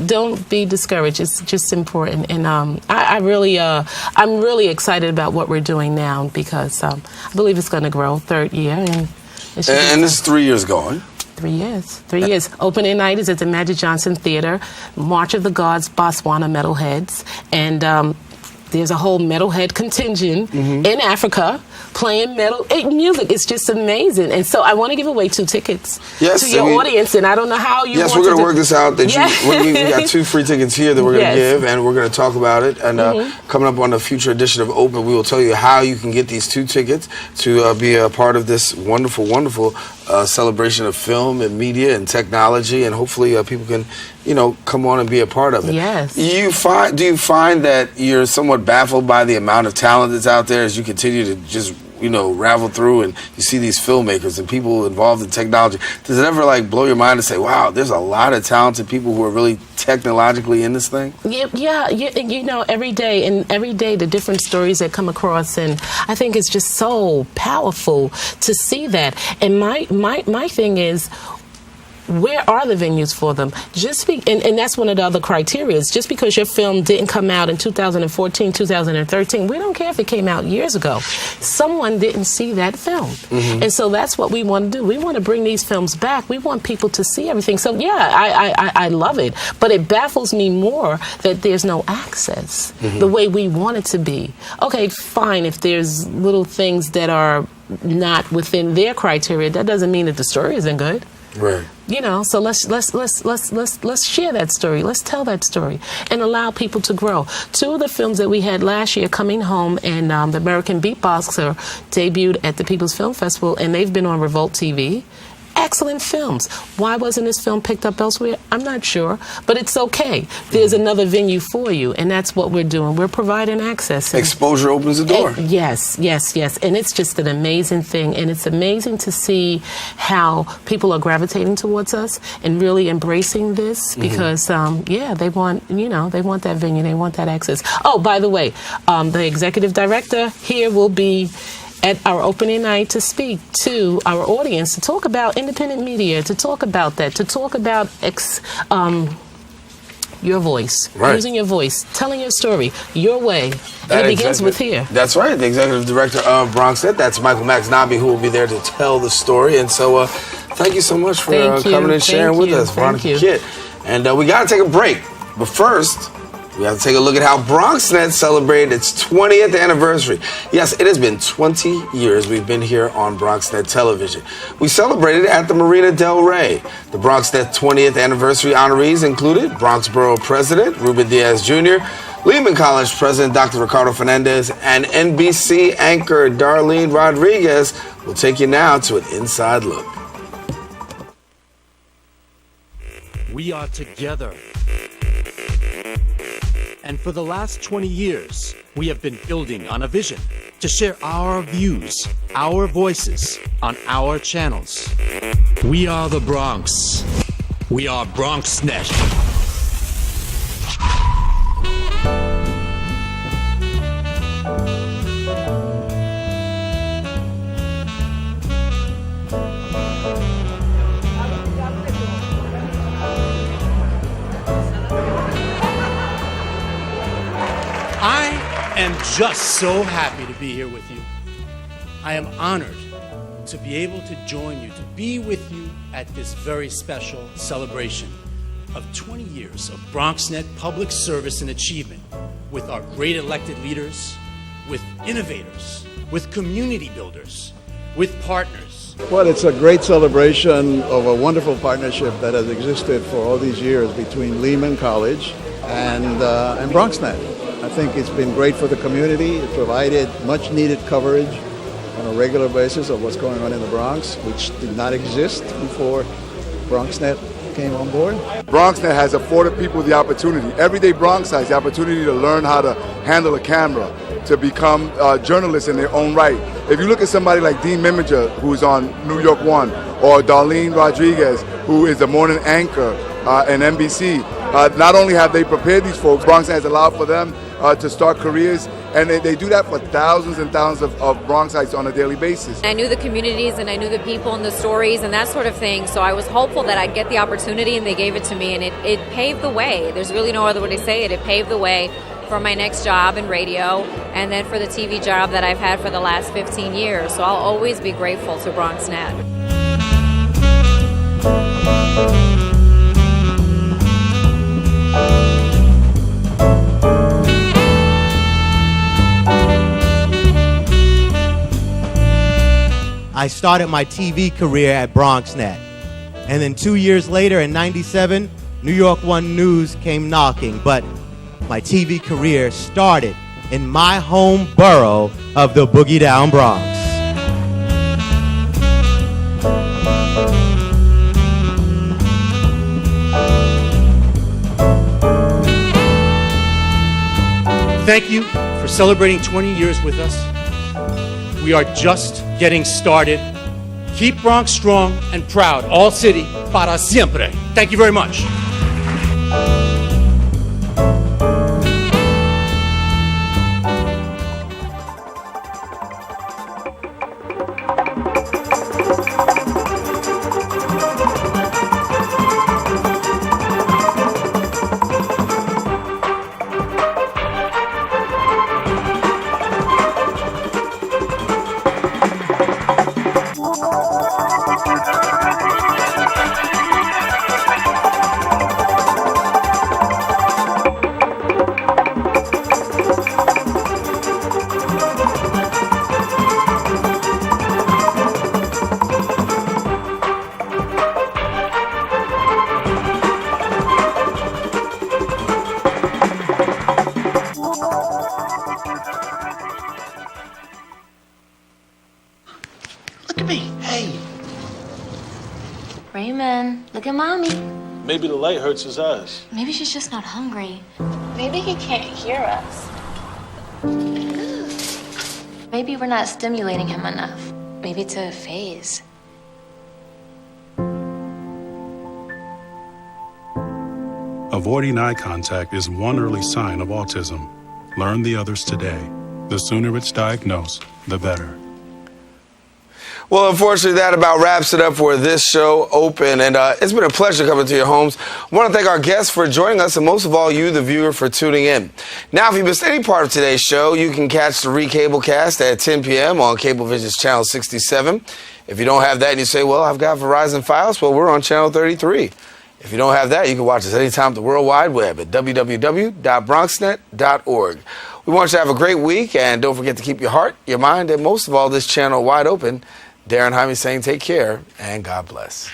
Don't be discouraged. It's just important. And I'm really excited about what we're doing now because I believe it's going to grow 3rd year. And this is 3 years going. 3 years. 3 years. Opening night is at the Magic Johnson Theater. March of the Gods, Botswana Metalheads. And there's a whole metalhead contingent in Africa playing metal music. It's just amazing. And so I want to give away 2 tickets Yes, to your audience, and I don't know how you Yes, want we're going to do- work this out. That we got 2 free tickets here that we're going to Yes. give, and we're going to talk about it. And coming up on a future edition of Open, we will tell you how you can get these 2 tickets to be a part of this wonderful, wonderful celebration of film and media and technology, and hopefully people can, come on and be a part of it. Yes. Do you find that you're somewhat baffled by the amount of talent that's out there as you continue to just ravel through and you see these filmmakers and people involved in technology? Does it ever blow your mind to say, wow, there's a lot of talented people who are really technologically in this thing? Yeah, every day the different stories that come across, and I think it's just so powerful to see that. And my thing is, where are the venues for them? And that's one of the other criteria. Just because your film didn't come out in 2014, 2013, we don't care if it came out years ago. Someone didn't see that film. And so that's what we want to do. We want to bring these films back. We want people to see everything. So yeah, I love it. But it baffles me more that there's no access the way we want it to be. Okay, fine, if there's little things that are not within their criteria, that doesn't mean that the story isn't good. Right. So let's share that story. Let's tell that story and allow people to grow. 2 of the films that we had last year, Coming Home and The American Beatboxer, debuted at the People's Film Festival, and they've been on Revolt TV. Excellent films. Why wasn't this film picked up elsewhere? I'm not sure, but it's okay. There's another venue for you, and that's what we're doing. We're providing access. Exposure opens the door. Yes. And it's just an amazing thing, and it's amazing to see how people are gravitating towards us and really embracing this because, they want, they want that venue, they want that access. Oh, by the way, the executive director here will be at our opening night to speak to our audience, to talk about independent media, to talk about that, to talk about your voice, using your voice, telling your story your way. And it begins with here. That's right, the executive director of BronxNet. That's Michael Max Nabi, who will be there to tell the story. And so thank you so much for coming and sharing with us, Veronica Kitt. And we got to take a break. But first, we have to take a look at how BronxNet celebrated its 20th anniversary. Yes, it has been 20 years we've been here on BronxNet Television. We celebrated at the Marina Del Rey. The BronxNet 20th anniversary honorees included Bronx Borough President Ruben Diaz Jr., Lehman College President Dr. Ricardo Fernandez, and NBC anchor Darlene Rodriguez. Will take you now to an inside look. We are together. And for the last 20 years, we have been building on a vision to share our views, our voices on our channels. We are the Bronx. We are BronxNet. I am just so happy to be here with you. I am honored to be able to join you, to be with you at this very special celebration of 20 years of BronxNet public service and achievement with our great elected leaders, with innovators, with community builders, with partners. Well, it's a great celebration of a wonderful partnership that has existed for all these years between Lehman College and BronxNet. I think it's been great for the community. It provided much needed coverage on a regular basis of what's going on in the Bronx, which did not exist before BronxNet came on board. BronxNet has afforded people the opportunity, everyday Bronxites, the opportunity to learn how to handle a camera, to become journalists in their own right. If you look at somebody like Dean Miminger, who's on New York One, or Darlene Rodriguez, who is the morning anchor in NBC, not only have they prepared these folks, BronxNet has allowed for them to start careers, and they do that for thousands and thousands of Bronxites on a daily basis. I knew the communities and I knew the people and the stories and that sort of thing, so I was hopeful that I'd get the opportunity, and they gave it to me, and it paved the way. There's really no other way to say it. It paved the way for my next job in radio, and then for the TV job that I've had for the last 15 years. So I'll always be grateful to BronxNet. I started my TV career at BronxNet. And then 2 years later, in '97, New York One News came knocking. But my TV career started in my home borough of the Boogie Down Bronx. Thank you for celebrating 20 years with us. We are just getting started. Keep Bronx strong and proud. All city para siempre. Thank you very much. Raymond, look at mommy. Maybe the light hurts his eyes. Maybe she's just not hungry. Maybe he can't hear us. Maybe we're not stimulating him enough. Maybe it's a phase. Avoiding eye contact is one early sign of autism. Learn the others today. The sooner it's diagnosed, the better. Well, unfortunately, that about wraps it up for this show, Open. And it's been a pleasure coming to your homes. I want to thank our guests for joining us, and most of all, you, the viewer, for tuning in. Now, if you missed any part of today's show, you can catch the Recablecast at 10 p.m. on Cablevision's Channel 67. If you don't have that and you say, well, I've got Verizon Fios, well, we're on Channel 33. If you don't have that, you can watch us anytime on the World Wide Web at www.bronxnet.org. We want you to have a great week, and don't forget to keep your heart, your mind, and most of all, this channel wide open. Darren Jaime saying take care and God bless.